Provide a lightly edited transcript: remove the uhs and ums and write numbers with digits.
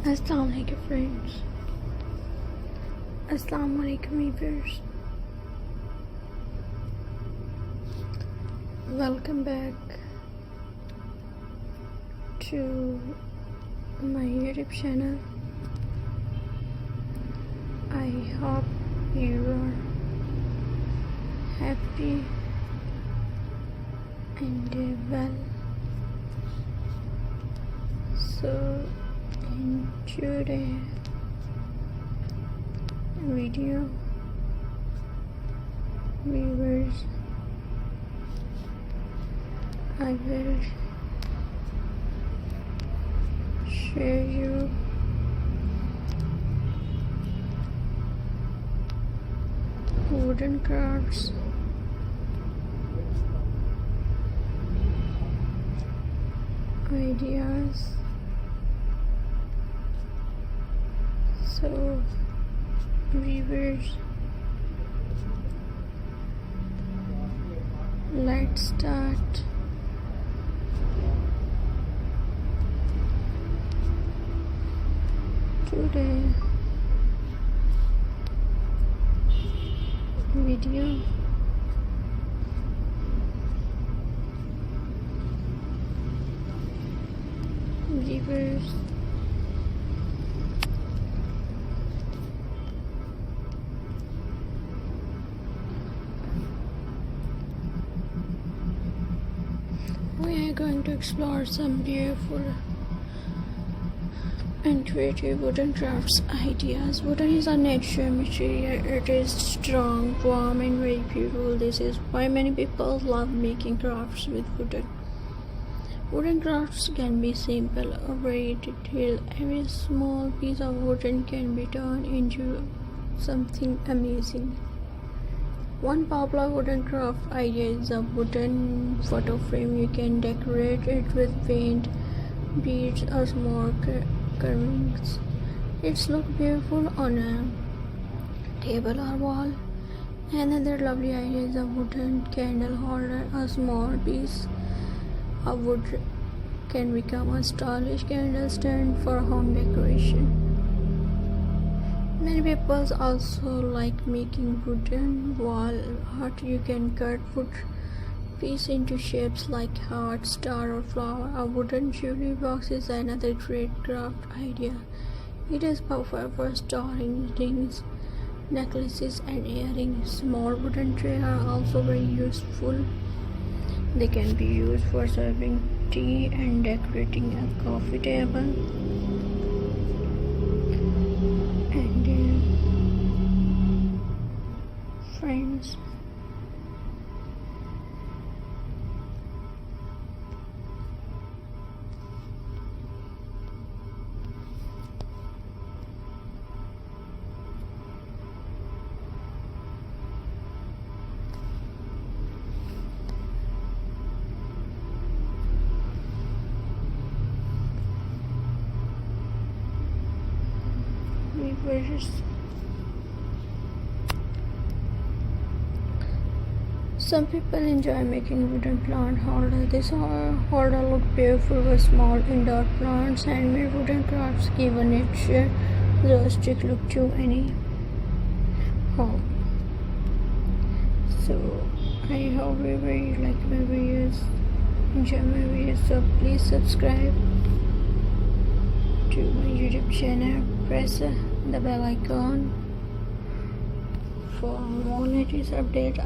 Assalamu alaikum friends. Assalamu alaikum viewers. Welcome back to my YouTube channel. I hope you are happy and well. So in today's video, viewers, I will share you wooden crafts ideas. So viewers, let's start. Today video. Viewers, we are going to explore some beautiful and creative wooden crafts ideas. Wooden is a natural material. It is strong, warm, and very beautiful. This is why many people love making crafts with wooden. Wooden crafts can be simple or very detailed. Every small piece of wooden can be turned into something amazing. One popular wooden craft idea is a wooden photo frame. You can decorate it with paint, beads, or small carvings. It's look beautiful on a table or wall. Another lovely idea is a wooden candle holder. A small piece of wood can become a stylish candle stand for home decoration. Many people also like making wooden wall art. You can cut wood piece into shapes like heart, star, or flower. A wooden jewelry box is another great craft idea. It is perfect for storing rings, necklaces, and earrings. Small wooden trays are also very useful. They can be used for serving tea and decorating a coffee table. And friends, some people enjoy making wooden plant holders. This holder looks beautiful with small indoor plants. Handmade wooden crafts give a nature rustic look to any home. So I hope you like my videos, enjoy my videos. So please subscribe to my YouTube channel. Press the bell icon for more latest updates.